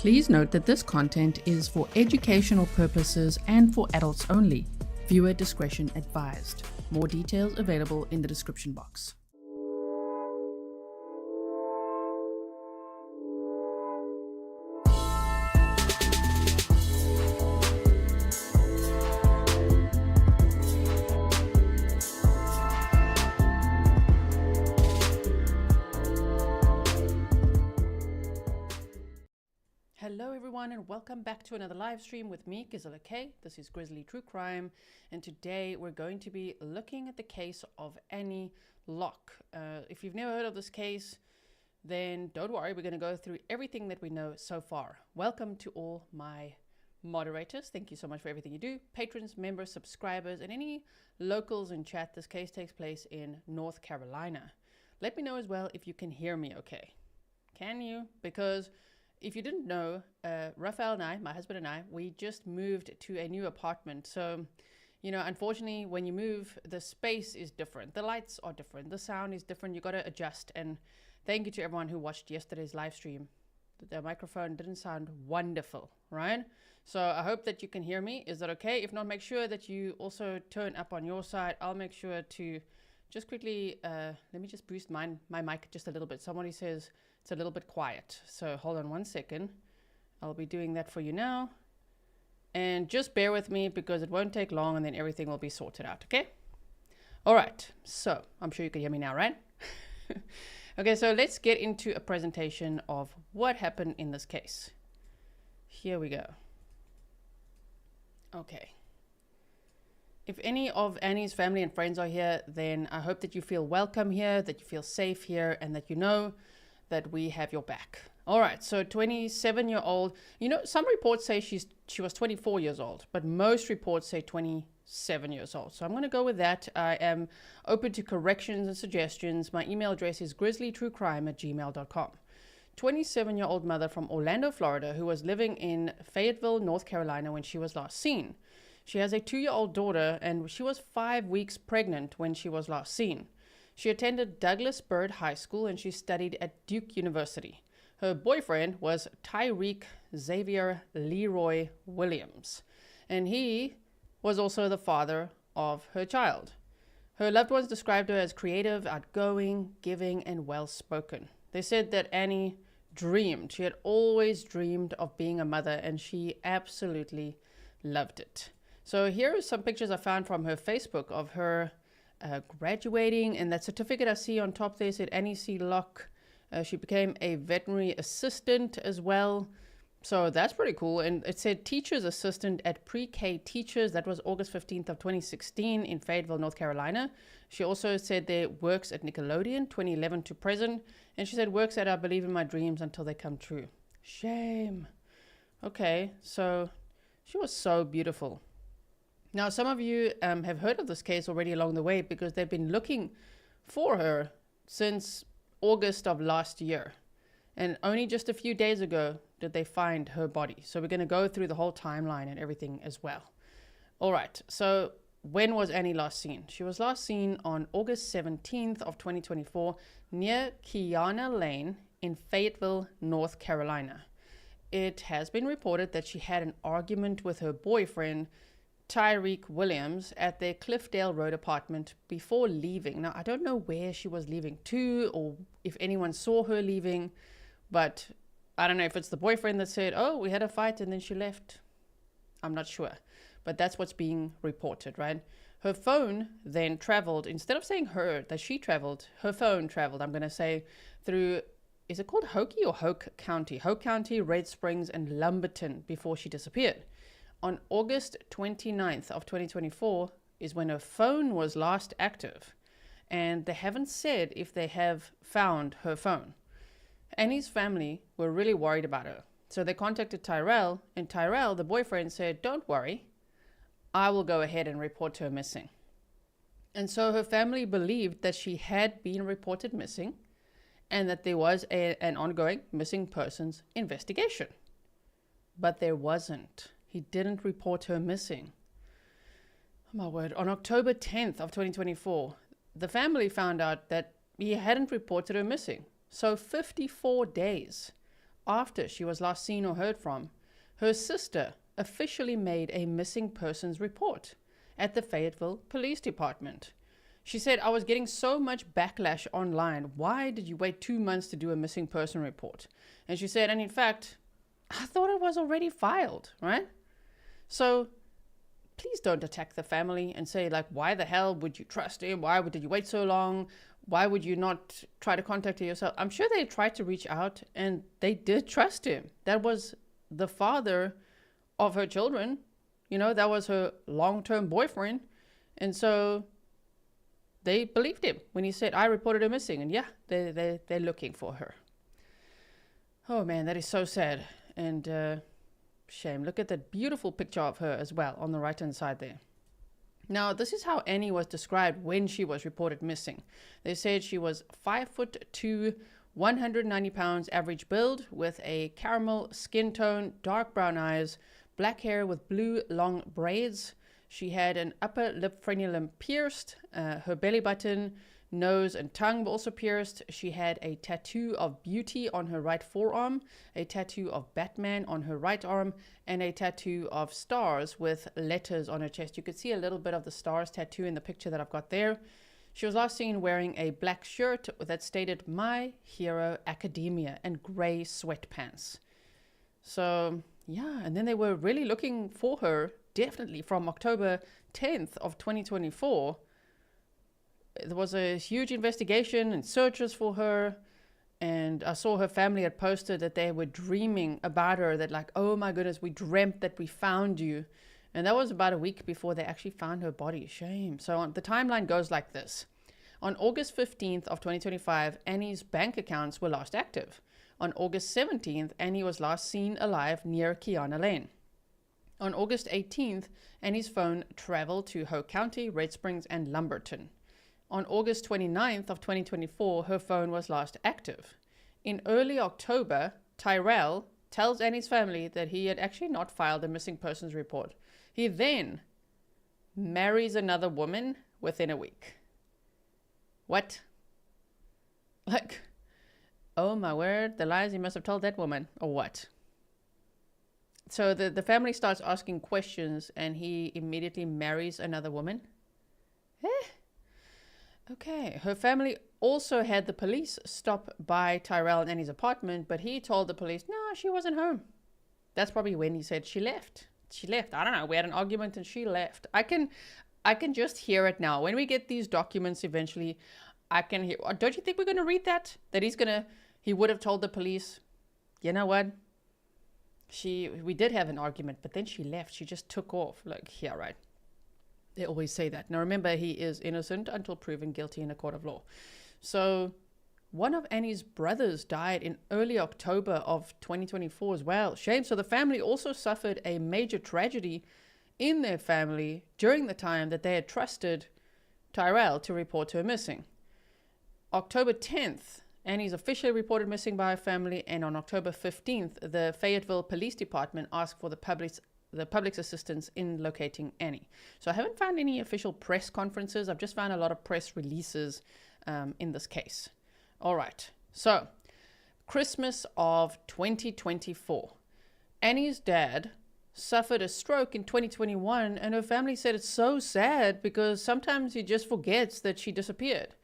Please note that this content is for educational purposes and for adults only. Viewer discretion advised. More details available in the description box. Hello everyone and welcome back to another live stream with me, Grizzly. This is Grizzly True Crime, and today we're going to be looking at the case of Annie Locke. If you've never heard of this case, then don't worry, we're going to go through everything that we know so far. Welcome to all my moderators. Thank you so much for everything you do. Patrons, members, subscribers, and any locals in chat. This case takes place in North Carolina. Let me know as well if you can hear me okay. Can you? Because if you didn't know, Raphael and I, my husband and I, we just moved to a new apartment. So, you know, unfortunately, when you move, the space is different. The lights are different. The sound is different. You got to adjust. And thank you to everyone who watched yesterday's live stream. The microphone didn't sound wonderful, right? So I hope that you can hear me. Is that okay? If not, make sure that you also turn up on your side. I'll make sure to just quickly, let me just boost my mic just a little bit. Somebody says it's a little bit quiet. So hold on one second. I'll be doing that for you now. And just bear with me because it won't take long and then everything will be sorted out, okay? All right, so I'm sure you can hear me now, right? Okay, so let's get into a presentation of what happened in this case. Here we go. Okay. If any of Annie's family and friends are here, then I hope that you feel welcome here, that you feel safe here, and that you know that we have your back. All right, so 27-year-old, you know, some reports say she was 24 years old, but most reports say 27 years old. So I'm going to go with that. I am open to corrections and suggestions. My email address is grizzlytruecrime@gmail.com. 27-year-old mother from Orlando, Florida, who was living in Fayetteville, North Carolina when she was last seen. She has a 2-year-old daughter, and she was 5 weeks pregnant when she was last seen. She attended Douglas Byrd High School and she studied at Duke University. Her boyfriend was Tyrique Zavier Leroy Williams, and he was also the father of her child. Her loved ones described her as creative, outgoing, giving, and well-spoken. They said that Annie dreamed. She had always dreamed of being a mother, and she absolutely loved it. So here are some pictures I found from her Facebook of her graduating, and that certificate I see on top there said Annie C. Locke. She became a veterinary assistant as well. So that's pretty cool. And it said teacher's assistant at pre-K teachers. That was August 15th of 2016 in Fayetteville, North Carolina. She also said there works at Nickelodeon 2011 to present. And she said works at I Believe in My Dreams until they come true. Shame. Okay, so she was so beautiful. Now, some of you have heard of this case already along the way because they've been looking for her since August of last year. And only just a few days ago did they find her body. So we're going to go through the whole timeline and everything as well. All right. So when was Annie last seen? She was last seen on August 17th of 2024 near Kiana Lane in Fayetteville, North Carolina. It has been reported that she had an argument with her boyfriend, Tyrique Williams, at their Cliffdale Road apartment before leaving. Now, I don't know where she was leaving to or if anyone saw her leaving, but I don't know if it's the boyfriend that said, oh, we had a fight and then she left. I'm not sure, but that's what's being reported, right? Her phone then traveled, instead of saying her, that she traveled, her phone traveled, I'm going to say, through, is it called Hokie or Hoke County? Hoke County, Red Springs, and Lumberton before she disappeared. On August 29th of 2024 is when her phone was last active, and they haven't said if they have found her phone. Annie's family were really worried about her, so they contacted Tyrell, and Tyrell, the boyfriend, said, don't worry, I will go ahead and report her missing. And so her family believed that she had been reported missing and that there was an ongoing missing persons investigation. But there wasn't. He didn't report her missing. Oh my word. On October 10th of 2024, the family found out that he hadn't reported her missing. So 54 days after she was last seen or heard from, her sister officially made a missing persons report at the Fayetteville Police Department. She said, I was getting so much backlash online. Why did you wait 2 months to do a missing person report? And she said, and in fact, I thought it was already filed, right? So please don't attack the family and say, like, why the hell would you trust him? Did you wait so long? Why would you not try to contact her yourself? I'm sure they tried to reach out and they did trust him. That was the father of her children. You know, that was her long-term boyfriend. And so they believed him when he said, I reported her missing. And yeah, they're looking for her. Oh man, that is so sad. And shame. Look at that beautiful picture of her as well on the right-hand side there. Now, this is how Annie was described when she was reported missing. They said she was 5'2", 190 pounds average build with a caramel skin tone, dark brown eyes, black hair with blue long braids. She had an upper lip frenulum pierced. Her belly button, nose, and tongue were also pierced. She had a tattoo of Beauty on her right forearm, a tattoo of Batman on her right arm, and a tattoo of stars with letters on her chest. You could see a little bit of the stars tattoo in the picture that I've got there. She was last seen wearing a black shirt that stated My Hero Academia and gray sweatpants. So, yeah, and then they were really looking for her, definitely from October 10th of 2024. There was a huge investigation and searches for her. And I saw her family had posted that they were dreaming about her, that like, oh my goodness, we dreamt that we found you. And that was about a week before they actually found her body. Shame. So the timeline goes like this. On August 15th of 2025, Annie's bank accounts were last active. On August 17th, Annie was last seen alive near Kiana Lane. On August 18th, Annie's phone traveled to Howe County, Red Springs, and Lumberton. On August 29th of 2024, her phone was last active. In early October, Tyrell tells Annie's family that he had actually not filed a missing persons report. He then marries another woman within a week. What? Like, oh my word, the lies he must have told that woman, or what? So the family starts asking questions and he immediately marries another woman? Okay, her family also had the police stop by Tyrell and Annie's apartment, but he told the police, no, she wasn't home. That's probably when he said she left. She left. I don't know. We had an argument and she left. I can just hear it now. When we get these documents eventually, I can hear. Don't you think we're going to read that? That he would have told the police, you know what? We did have an argument, but then she left. She just took off. Like, yeah, right. They always say that. Now, remember, he is innocent until proven guilty in a court of law. So one of Annie's brothers died in early October of 2024 as well. Shame. So the family also suffered a major tragedy in their family during the time that they had trusted Tyrell to report her missing. October 10th, Annie's officially reported missing by her family, and on October 15th, the Fayetteville Police Department asked for the public's assistance in locating Annie. So I haven't found any official press conferences. I've just found a lot of press releases in this case. All right. So Christmas of 2024. Annie's dad suffered a stroke in 2021, and her family said it's so sad because sometimes he just forgets that she disappeared.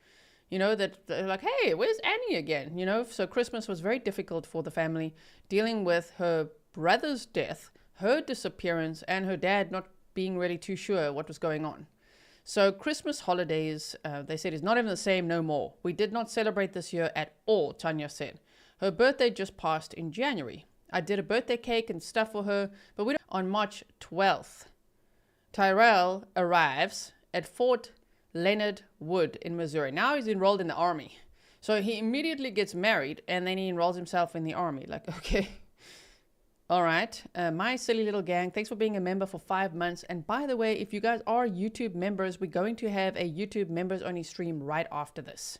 You know, that they're like, hey, where's Annie again? You know, so Christmas was very difficult for the family, dealing with her brother's death, her disappearance, and her dad not being really too sure what was going on. So Christmas holidays, they said, is not even the same no more. We did not celebrate this year at all, Tanya said. Her birthday just passed in January. I did a birthday cake and stuff for her, but we don't. On March 12th, Tyrell arrives at Fort Leonard Wood in Missouri. Now he's enrolled in the army. So he immediately gets married and then he enrolls himself in the army. Like, okay. All right. My silly little gang, thanks for being a member for 5 months. And by the way, if you guys are YouTube members, we're going to have a YouTube members only stream right after this.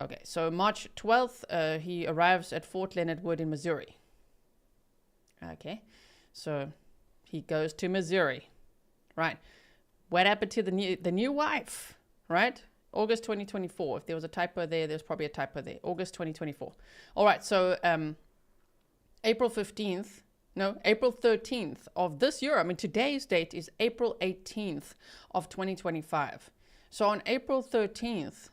Okay. So March 12th, he arrives at Fort Leonard Wood in Missouri. Okay. So he goes to Missouri. Right. What happened to the new wife, right? August 2024. If there was a typo there, there's probably a typo there. August 2024. All right, so April 15th, no, April 13th of this year. I mean, today's date is April 18th of 2025. So on April 13th,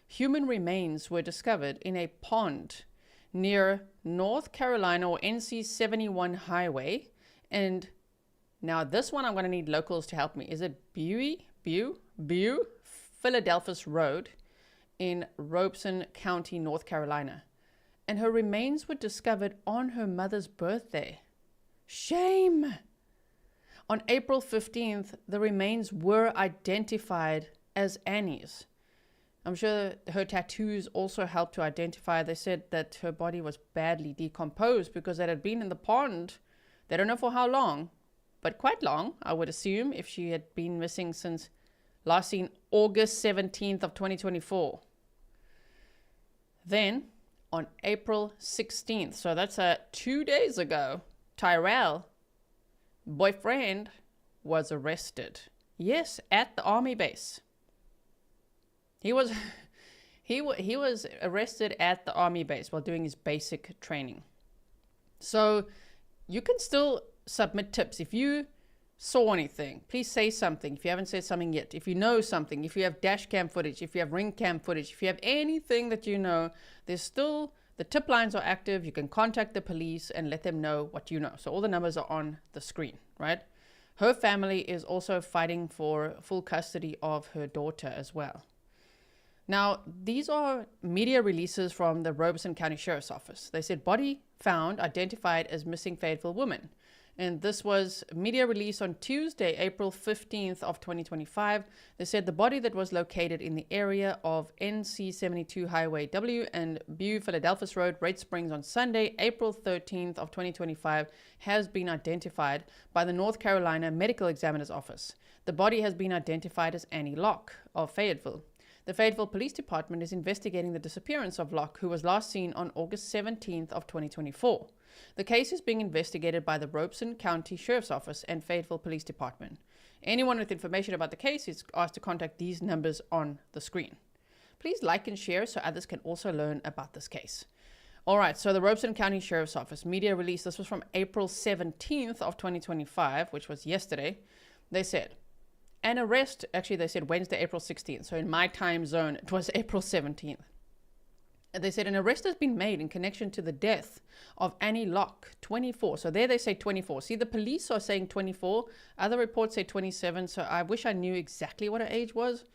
human remains were discovered in a pond near North Carolina or NC 71 highway. And now this one, I'm going to need locals to help me. Is it Buie, Philadelphus Road in Robeson County, North Carolina. And her remains were discovered on her mother's birthday. Shame! On April 15th, the remains were identified as Annie's. I'm sure her tattoos also helped to identify. They said that her body was badly decomposed because it had been in the pond. They don't know for how long, but quite long, I would assume, if she had been missing since last seen August 17th of 2024. Then, on April 16th, so that's 2 days ago, Tyrell, boyfriend, was arrested. Yes, at the army base. He was arrested at the army base while doing his basic training. So you can still submit tips. If you saw anything, please say something. If you haven't said something yet, if you know something, if you have dash cam footage, if you have ring cam footage, if you have anything that you know, there's still, the tip lines are active. You can contact the police and let them know what you know. So all the numbers are on the screen, right? Her family is also fighting for full custody of her daughter as well. Now, these are media releases from the Robeson County Sheriff's Office. They said body found, identified as missing Fayetteville woman. And this was media release on Tuesday, April 15th of 2025. They said the body that was located in the area of NC 72 Highway W and Buie, Philadelphus Road, Red Springs on Sunday, April 13th of 2025 has been identified by the North Carolina Medical Examiner's Office. The body has been identified as Annie Locke of Fayetteville. The Fayetteville Police Department is investigating the disappearance of Locke, who was last seen on August 17th of 2024. The case is being investigated by the Robeson County Sheriff's Office and Fayetteville Police Department. Anyone with information about the case is asked to contact these numbers on the screen. Please like and share so others can also learn about this case. All right, so the Robeson County Sheriff's Office media release, this was from April 17th of 2025, which was yesterday. They said, an arrest, actually they said Wednesday, April 16th. So in my time zone, it was April 17th. They said an arrest has been made in connection to the death of Annie Locke, 24. So there they say 24. See, the police are saying 24. Other reports say 27. So I wish I knew exactly what her age was.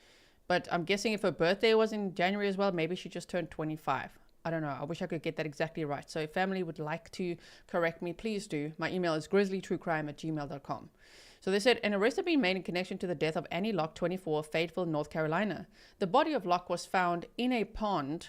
But I'm guessing if her birthday was in January as well, maybe she just turned 25. I don't know. I wish I could get that exactly right. So if family would like to correct me, please do. My email is grizzlytruecrime@gmail.com. So they said an arrest had been made in connection to the death of Annie Locke, 24, of Fayetteville, North Carolina. The body of Locke was found in a pond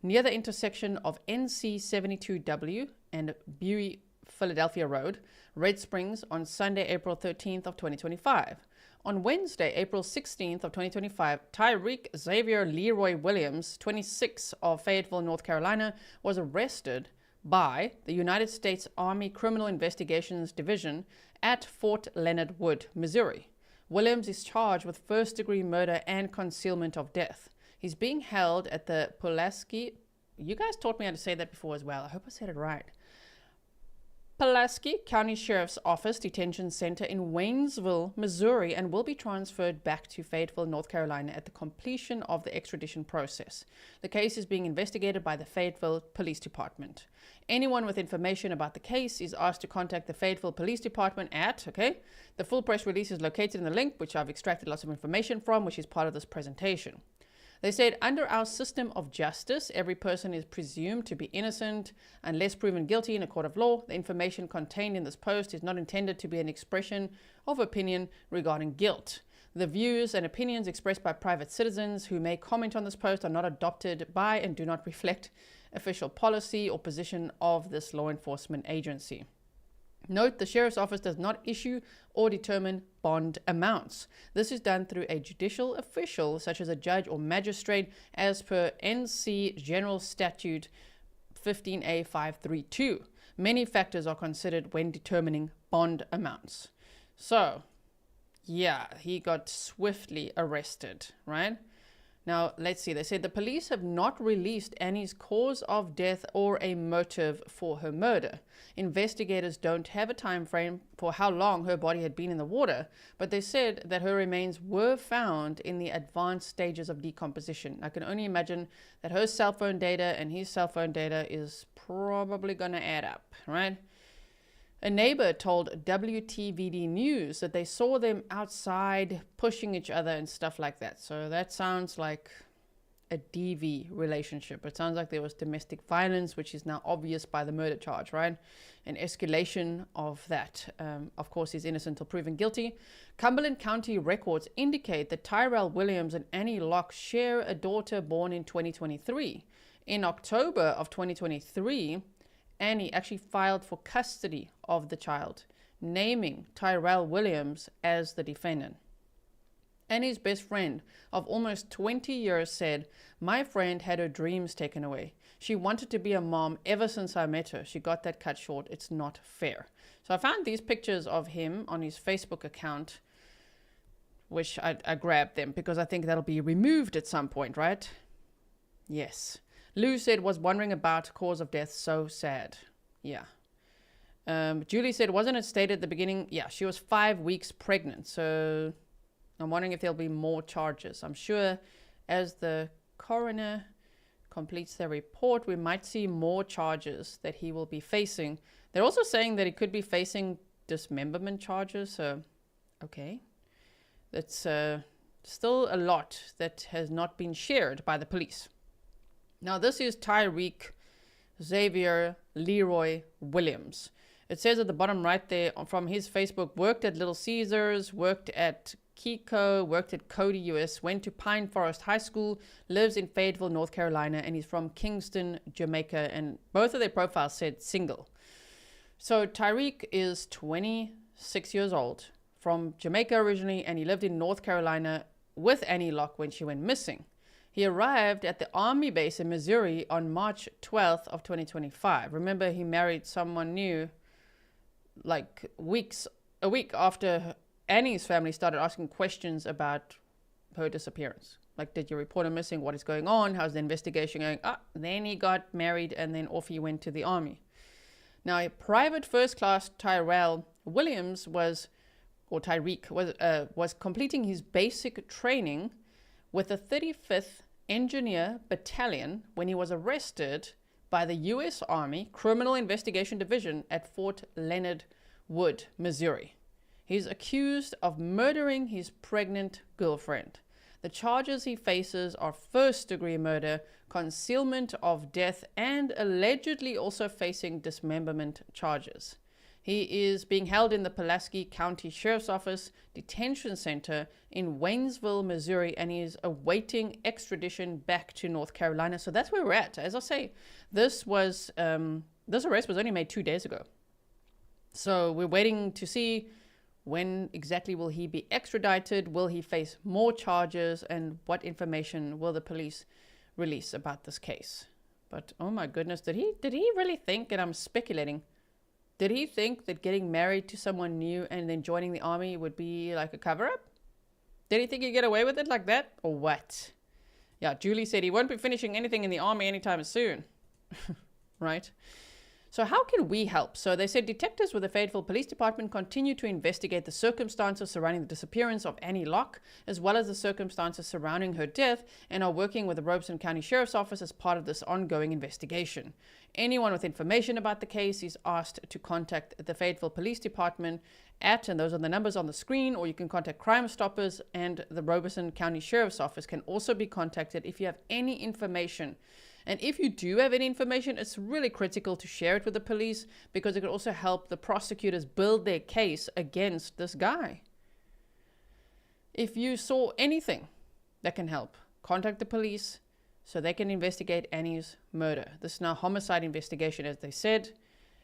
near the intersection of NC 72W and Buie, Philadelphia Road, Red Springs, on Sunday, April 13th of 2025. On Wednesday, April 16th of 2025, Tyrique Zavier Leroy Williams, 26, of Fayetteville, North Carolina, was arrested by the United States Army Criminal Investigations Division at Fort Leonard Wood, Missouri. Williams is charged with first-degree murder and concealment of death. He's being held at the Pulaski, you guys taught me how to say that before as well. I hope I said it right. Pulaski County Sheriff's Office Detention Center in Waynesville, Missouri, and will be transferred back to Fayetteville, North Carolina at the completion of the extradition process. The case is being investigated by the Fayetteville Police Department. Anyone with information about the case is asked to contact the Fayetteville Police Department at, the full press release is located in the link, which I've extracted lots of information from, which is part of this presentation. They said, under our system of justice, every person is presumed to be innocent unless proven guilty in a court of law. The information contained in this post is not intended to be an expression of opinion regarding guilt. The views and opinions expressed by private citizens who may comment on this post are not adopted by and do not reflect official policy or position of this law enforcement agency. Note, the Sheriff's Office does not issue or determine bond amounts. This is done through a judicial official, such as a judge or magistrate, as per NC General Statute 15A 532. Many factors are considered when determining bond amounts. So, yeah, he got swiftly arrested, right? Now, let's see. They said the police have not released Annie's cause of death or a motive for her murder. Investigators don't have a time frame for how long her body had been in the water, but they said that her remains were found in the advanced stages of decomposition. I can only imagine that her cell phone data and his cell phone data is probably going to add up, right? A neighbor told WTVD News that they saw them outside pushing each other and stuff like that. So that sounds like a DV relationship. It sounds like there was domestic violence, which is now obvious by the murder charge, right? An escalation of that. Of course, he's innocent until proven guilty. Cumberland County records indicate that Tyrique Williams and Annie Locke share a daughter born in 2023. In October of 2023, Annie actually filed for custody of the child, naming Tyrique Williams as the defendant. Annie's best friend of almost 20 years said, "My friend had her dreams taken away. She wanted to be a mom ever since I met her. She got that cut short. It's not fair." So I found these pictures of him on his Facebook account, which I grabbed them because I think that'll be removed at some point, right? Yes. Lou said, was wondering about cause of death. So sad. Yeah. Julie said, wasn't it stated at the beginning? Yeah, she was 5 weeks pregnant. So I'm wondering if there'll be more charges. I'm sure as the coroner completes their report, we might see more charges that he will be facing. They're also saying that he could be facing dismemberment charges. So, okay. That's still a lot that has not been shared by the police. Now, this is Tyrique Zavier Leroy Williams. It says at the bottom right there from his Facebook, worked at Little Caesars, worked at Kiko, worked at Cody US, went to Pine Forest High School, lives in Fayetteville, North Carolina, and he's from Kingston, Jamaica. And both of their profiles said single. So Tyrique is 26 years old, from Jamaica originally, and he lived in North Carolina with Annie Locke when she went missing. He arrived at the Army base in Missouri on March 12th of 2025. Remember, he married someone new like a week after Annie's family started asking questions about her disappearance. Like, did you report her missing? What is going on? How's the investigation going? Then he got married and then off he went to the Army. Now, a private first class Tyrique Williams was completing his basic training with the 35th Engineer Battalion when he was arrested by the U.S. Army Criminal Investigation Division at Fort Leonard Wood, Missouri. He's accused of murdering his pregnant girlfriend. The charges he faces are first-degree murder, concealment of death, and allegedly also facing dismemberment charges. He is being held in the Pulaski County Sheriff's Office Detention Center in Waynesville, Missouri, and he is awaiting extradition back to North Carolina. So that's where we're at. As I say, this arrest was only made 2 days ago. So we're waiting to see when exactly will he be extradited, will he face more charges, and what information will the police release about this case. But oh my goodness, did he really think, and I'm speculating, did he think that getting married to someone new and then joining the Army would be like a cover-up? Did he think he'd get away with it like that, or what? Yeah, Julie said he won't be finishing anything in the Army anytime soon. Right? So how can we help? So they said detectives with the Fayetteville Police Department continue to investigate the circumstances surrounding the disappearance of Annie Locke, as well as the circumstances surrounding her death, and are working with the Robeson County Sheriff's Office as part of this ongoing investigation. Anyone with information about the case is asked to contact the Fayetteville Police Department at, and those are the numbers on the screen, or you can contact Crime Stoppers, and the Robeson County Sheriff's Office can also be contacted if you have any information. And if you do have any information, it's really critical to share it with the police, because it could also help the prosecutors build their case against this guy. If you saw anything that can help, contact the police so they can investigate Annie's murder. This is now a homicide investigation, as they said.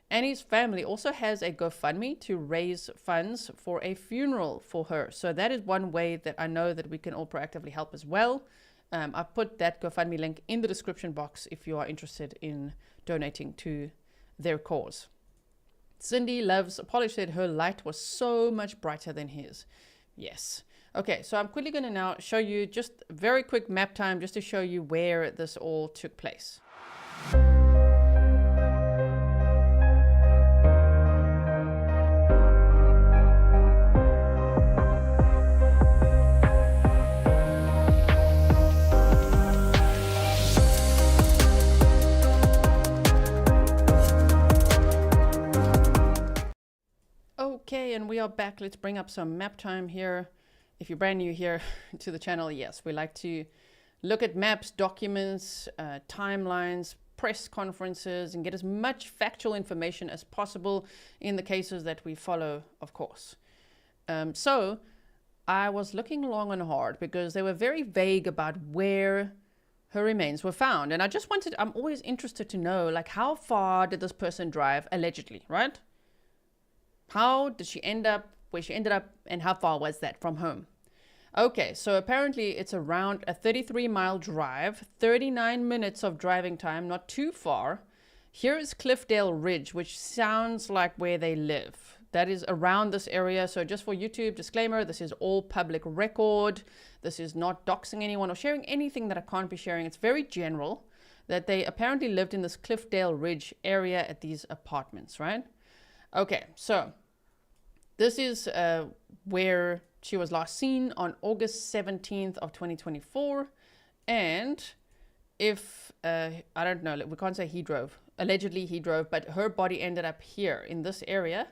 Annie's family also has a GoFundMe to raise funds for a funeral for her. So that is one way that I know that we can all proactively help as well. I've put that GoFundMe link in the description box if you are interested in donating to their cause. Cindy Loves Polish said her light was so much brighter than his. Yes. Okay, so I'm quickly going to now show you just a very quick map time just to show you where this all took place. Okay, and we are back. Let's bring up some map time here. If you're brand new here to the channel, yes, we like to look at maps, documents, timelines, press conferences, and get as much factual information as possible in the cases that we follow, of course. So I was looking long and hard because they were very vague about where her remains were found. And I just wanted, I'm always interested to know, like, how far did this person drive, allegedly, right? How did she end up where she ended up, and how far was that from home? Okay, so apparently it's around a 33-mile drive, 39 minutes of driving time, not too far. Here is Cliffdale Ridge, which sounds like where they live. That is around this area. So just for YouTube, disclaimer, this is all public record. This is not doxing anyone or sharing anything that I can't be sharing. It's very general that they apparently lived in this Cliffdale Ridge area at these apartments, right? Okay, so this is where she was last seen on August 17th of 2024. And if, I don't know, we can't say he drove. Allegedly he drove, but her body ended up here in this area,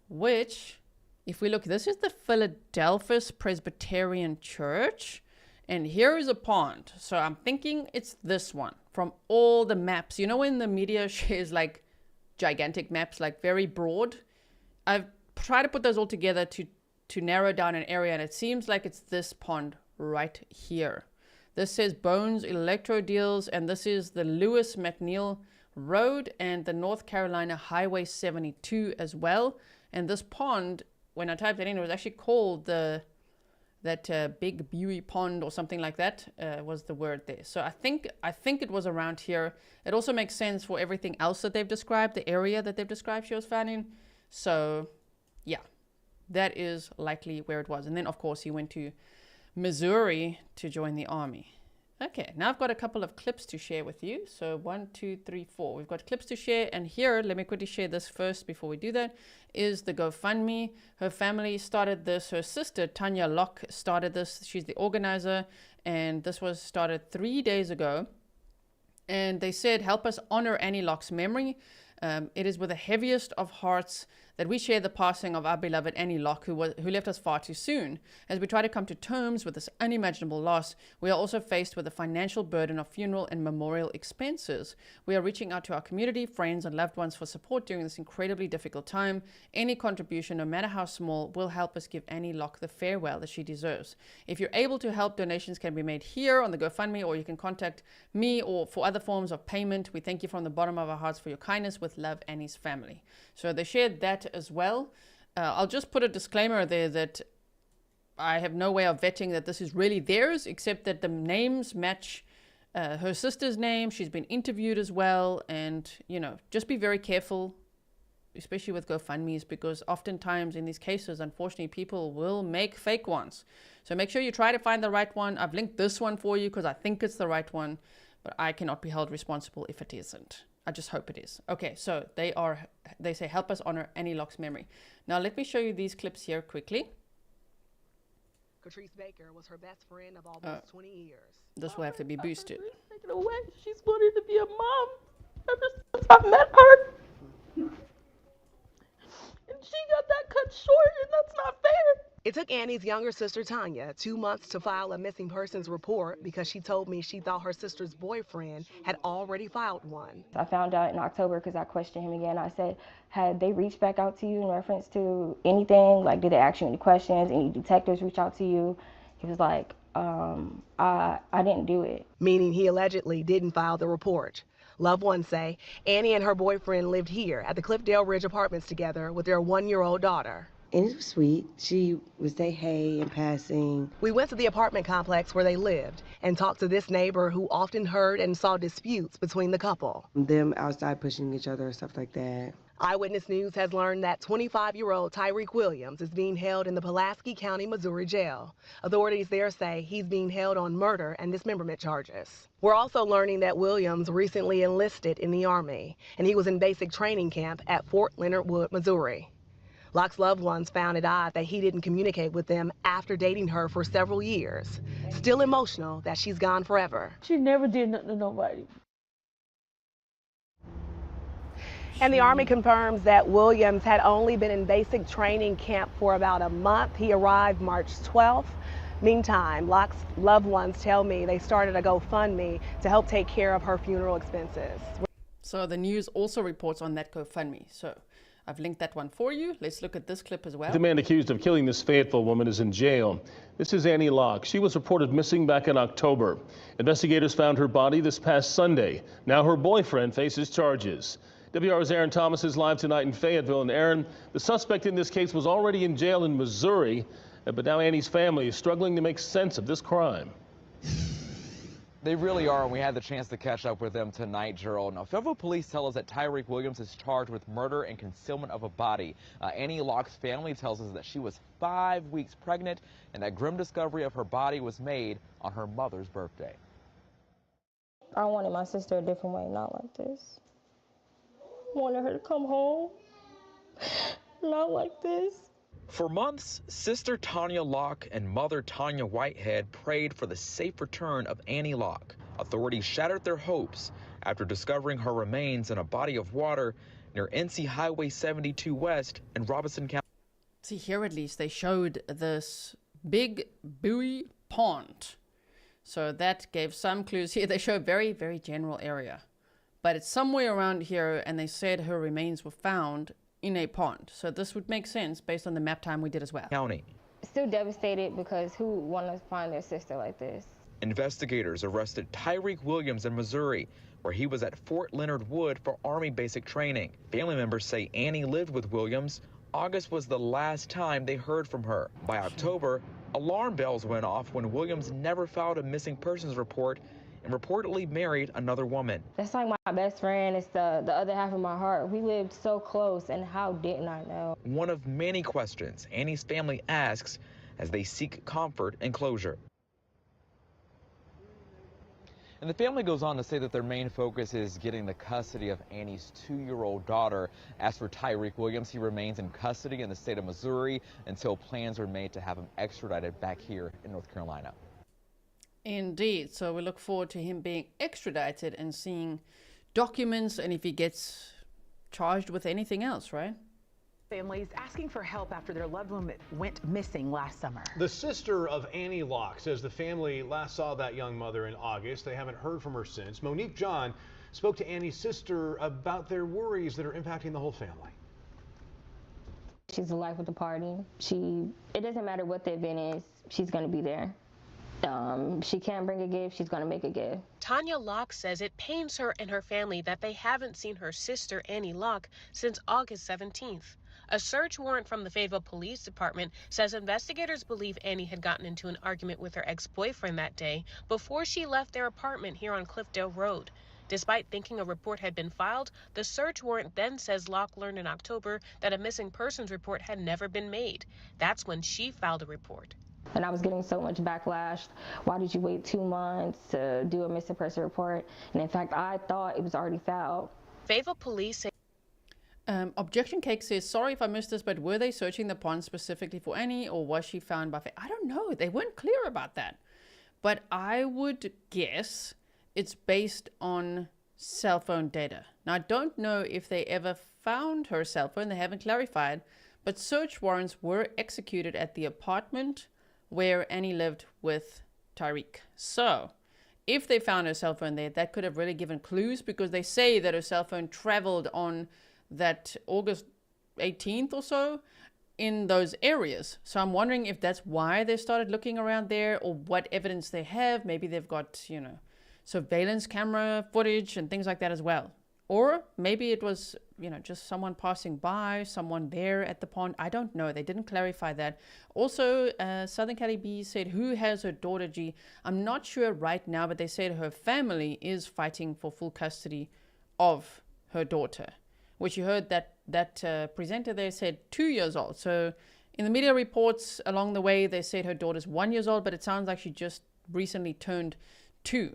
which, if we look, this is the Philadelphus Presbyterian Church. And here is a pond. So I'm thinking it's this one from all the maps. You know when the media shares like gigantic maps, like very broad? I've tried to put those all together to narrow down an area, and it seems like it's this pond right here. This says Bones Electro Deals, and this is the Lewis McNeil Road and the North Carolina Highway 72 as well. And this pond, when I typed it in, it was actually called that Big Buie Pond or something like that, was the word there. So I think it was around here. It also makes sense for everything else that they've described, the area that they've described she was found in. So yeah, that is likely where it was. And then of course he went to Missouri to join the army. Okay, now I've got a couple of clips to share with you. So 1, 2, 3, 4. We've got clips to share. And here, let me quickly share this first before we do that, is the GoFundMe. Her family started this. Her sister, Tanya Locke, started this. She's the organizer. And this was started 3 days ago. And they said, help us honor Annie Locke's memory. It is with the heaviest of hearts that we share the passing of our beloved Annie Locke, who left us far too soon. As we try to come to terms with this unimaginable loss, we are also faced with the financial burden of funeral and memorial expenses. We are reaching out to our community, friends, and loved ones for support during this incredibly difficult time. Any contribution, no matter how small, will help us give Annie Locke the farewell that she deserves. If you're able to help, donations can be made here on the GoFundMe, or you can contact me or for other forms of payment. We thank you from the bottom of our hearts for your kindness. With love, Annie's family. So they shared that as well. I'll just put a disclaimer there that I have no way of vetting that this is really theirs, except that the names match her sister's name. She's been interviewed as well. And, you know, just be very careful, especially with GoFundMes, because oftentimes in these cases, unfortunately, people will make fake ones. So make sure you try to find the right one. I've linked this one for you because I think it's the right one, but I cannot be held responsible if it isn't. I just hope it is. Okay, so they say, help us honor Annie Locke's memory. Now let me show you these clips here quickly. Catrice Baker was her best friend of almost 20 years. This will have to be boosted. Take it away. She's wanted to be a mom ever since I met her. And she got that cut short, and that's not fair. It took Annie's younger sister, Tanya, 2 months to file a missing persons report because she told me she thought her sister's boyfriend had already filed one. I found out in October because I questioned him again. I said, had they reached back out to you in reference to anything? Like, did they ask you any questions? Any detectives reach out to you? He was like, I didn't do it. Meaning he allegedly didn't file the report. Loved ones say Annie and her boyfriend lived here at the Cliffdale Ridge apartments together with their 1-year-old daughter. And it was sweet. She would say hey in passing. We went to the apartment complex where they lived and talked to this neighbor who often heard and saw disputes between the couple. Them outside pushing each other and stuff like that. Eyewitness News has learned that 25-year-old Tyrique Williams is being held in the Pulaski County, Missouri jail. Authorities there say he's being held on murder and dismemberment charges. We're also learning that Williams recently enlisted in the Army, and he was in basic training camp at Fort Leonard Wood, Missouri. Locke's loved ones found it odd that he didn't communicate with them after dating her for several years. Still emotional that she's gone forever. She never did nothing to nobody. And the Army confirms that Williams had only been in basic training camp for about a month. He arrived March 12th. Meantime, Locke's loved ones tell me they started a GoFundMe to help take care of her funeral expenses. So the news also reports on that GoFundMe. So I've linked that one for you. Let's look at this clip as well. The man accused of killing this Fayetteville woman is in jail. This is Annie Locke. She was reported missing back in October. Investigators found her body this past Sunday. Now her boyfriend faces charges. WR's Aaron Thomas is live tonight in Fayetteville. And Aaron, the suspect in this case was already in jail in Missouri, but now Annie's family is struggling to make sense of this crime. They really are, and we had the chance to catch up with them tonight, Gerald. Now, Fayetteville police tell us that Tyrique Williams is charged with murder and concealment of a body. Annie Locke's family tells us that she was 5 weeks pregnant, and that grim discovery of her body was made on her mother's birthday. I wanted my sister a different way, not like this. I wanted her to come home, not like this. For months, Sister Tanya Locke and Mother Tanya Whitehead prayed for the safe return of Annie Locke. Authorities shattered their hopes after discovering her remains in a body of water near NC Highway 72 West in Robeson County. See, here at least they showed this big Buie pond. So that gave some clues here. They show a very, very general area. But it's somewhere around here, and they said her remains were found in a pond. So this would make sense based on the map time we did as well. County. Still devastated because who would want to find their sister like this? Investigators arrested Tyrique Williams in Missouri, where he was at Fort Leonard Wood for Army basic training. Family members say Annie lived with Williams. August was the last time they heard from her. By October, alarm bells went off when Williams never filed a missing persons report and reportedly married another woman. That's like my best friend. It's the other half of my heart. We lived so close, and how didn't I know? One of many questions Annie's family asks as they seek comfort and closure. And the family goes on to say that their main focus is getting the custody of Annie's 2-year-old daughter. As for Tyrique Williams, he remains in custody in the state of Missouri until plans are made to have him extradited back here in North Carolina. Indeed. So we look forward to him being extradited and seeing documents and if he gets charged with anything else, right? Families asking for help after their loved one went missing last summer. The sister of Annie Locke says the family last saw that young mother in August. They haven't heard from her since. Monique John spoke to Annie's sister about their worries that are impacting the whole family. She's the life of the party. It doesn't matter what the event is, she's going to be there. She can't bring a gift, she's going to make a gift. Tanya Locke says it pains her and her family that they haven't seen her sister, Annie Locke, since August 17th. A search warrant from the Fayetteville Police Department says investigators believe Annie had gotten into an argument with her ex-boyfriend that day before she left their apartment here on Cliffdale Road. Despite thinking a report had been filed, the search warrant then says Locke learned in October that a missing persons report had never been made. That's when she filed a report. And I was getting so much backlash. Why did you wait 2 months to do a missing person report? And in fact, I thought it was already filed. Fayetteville police say Objection Cake says, sorry if I missed this, but were they searching the pond specifically for Annie, or was she found by I don't know. They weren't clear about that. But I would guess it's based on cell phone data. Now, I don't know if they ever found her cell phone. They haven't clarified. But search warrants were executed at the apartment where Annie lived with Tyrique. So if they found her cell phone there, that could have really given clues, because they say that her cell phone traveled on that August 18th or so in those areas. So I'm wondering if that's why they started looking around there, or what evidence they have. Maybe they've got, surveillance camera footage and things like that as well. Or maybe it was, just someone passing by, someone there at the pond. I don't know. They didn't clarify that. Also, Southern Cali B said, who has her daughter, G? I'm not sure right now, but they said her family is fighting for full custody of her daughter, which you heard that presenter there said 2 years old. So in the media reports along the way, they said her daughter's 1 year old, but it sounds like she just recently turned 2.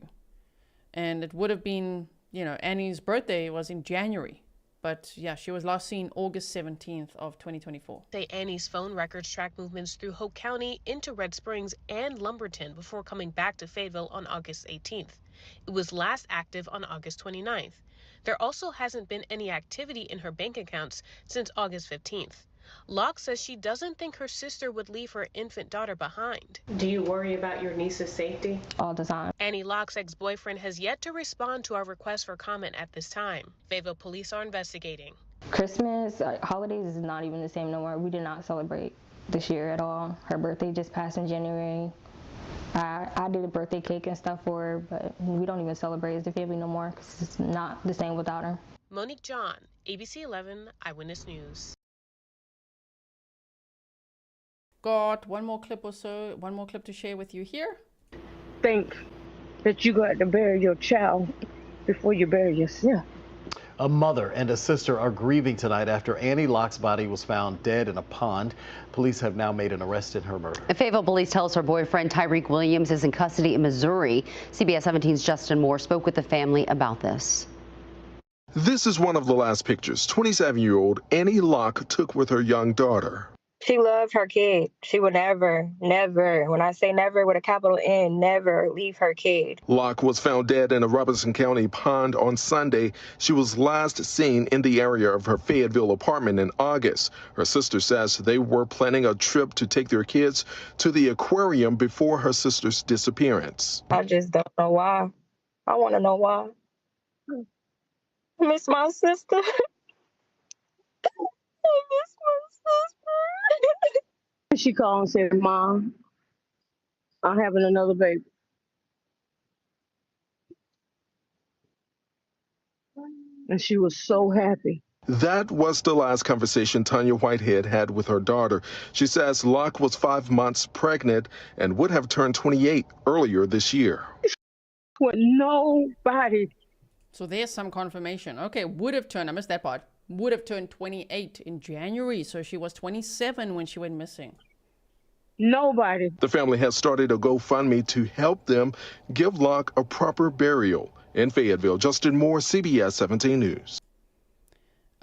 And it would have been, you know, Annie's birthday was in January. But yeah, she was last seen August 17th of 2024. Say Annie's phone records track movements through Hope County into Red Springs and Lumberton before coming back to Fayetteville on August 18th. It was last active on August 29th. There also hasn't been any activity in her bank accounts since August 15th. Locke says she doesn't think her sister would leave her infant daughter behind. Do you worry about your niece's safety? All the time. Annie Locke's ex-boyfriend has yet to respond to our request for comment at this time. Fayetteville police are investigating. Christmas, holidays is not even the same no more. We did not celebrate this year at all. Her birthday just passed in January. I did a birthday cake and stuff for her, but we don't even celebrate as a family no more because it's not the same without her. Monique John, ABC 11 Eyewitness News. Got one more clip or so, one more clip to share with you here. Think that you got to bury your child before you bury yourself. A mother and a sister are grieving tonight after Annie Locke's body was found dead in a pond. Police have now made an arrest in her murder. Fayetteville police tell us her boyfriend Tyrique Williams is in custody in Missouri. CBS 17's Justin Moore spoke with the family about this. This is one of the last pictures 27-year-old Annie Locke took with her young daughter. She loved her kid. She would never, when I say never with a capital N, never leave her kid. Locke was found dead in a Robeson County pond on Sunday. She was last seen in the area of her Fayetteville apartment in August. Her sister says they were planning a trip to take their kids to the aquarium before her sister's disappearance. I just don't know why. I want to know why. I miss my sister. I miss my sister. She called and said, "Mom, I'm having another baby." And she was so happy. That was the last conversation Tanya Whitehead had with her daughter. She says Locke was 5 months pregnant and would have turned 28 earlier this year. With nobody. So there's some confirmation. Okay, would have turned, I missed that part. Would have turned 28 in January, so she was 27 when she went missing. Nobody. The family has started a GoFundMe to help them give Locke a proper burial. In Fayetteville, Justin Moore, CBS 17 News.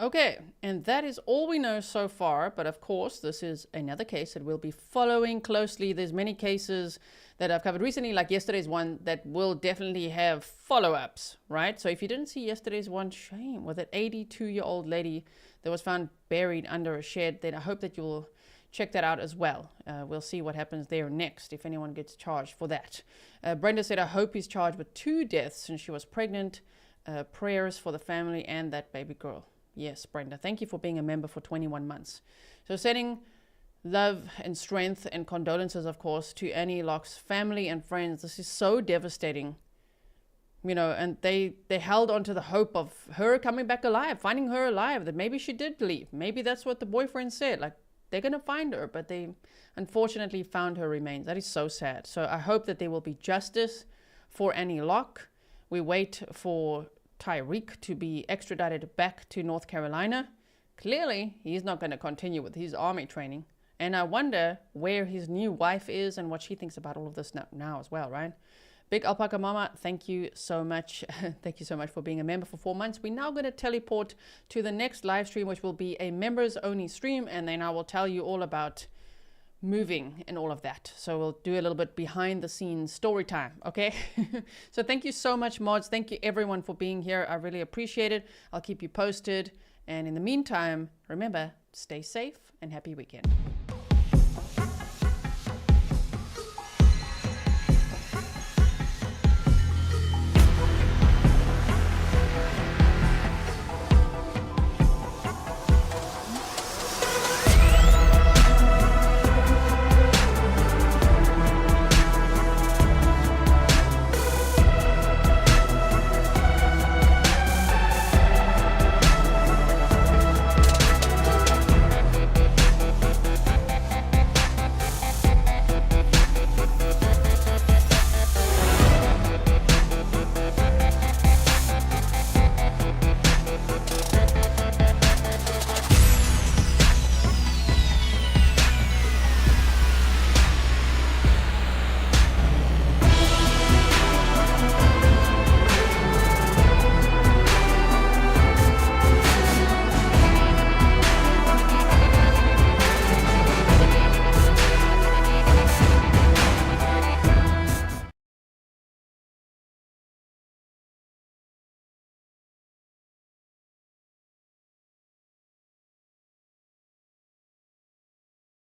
Okay, and that is all we know so far, but of course this is another case that we'll be following closely. There's many cases that I've covered recently, like yesterday's one, that will definitely have follow-ups, right? So if you didn't see yesterday's one, shame, with that 82-year-old lady that was found buried under a shed, then I hope that you'll check that out as well. We'll see what happens there next, if anyone gets charged for that. Brenda said, I hope he's charged with 2 deaths since she was pregnant. Prayers for the family and that baby girl. Yes, Brenda, thank you for being a member for 21 months. So sending love and strength and condolences, of course, to Annie Locke's family and friends. This is so devastating. You know, and they held on to the hope of her coming back alive, finding her alive, that maybe she did leave. Maybe that's what the boyfriend said, like, they're going to find her, but they unfortunately found her remains. That is so sad. So I hope that there will be justice for Annie Locke. We wait for Tyrique to be extradited back to North Carolina. Clearly, he's not going to continue with his army training. And I wonder where his new wife is and what she thinks about all of this now as well, right? Big Alpaca Mama, thank you so much. Thank you so much for being a member for 4 months. We're now going to teleport to the next live stream, which will be a members only stream. And then I will tell you all about moving and all of that. So we'll do a little bit behind the scenes story time. Okay. So thank you so much, mods. Thank you everyone for being here. I really appreciate it. I'll keep you posted. And in the meantime, remember, stay safe and happy weekend.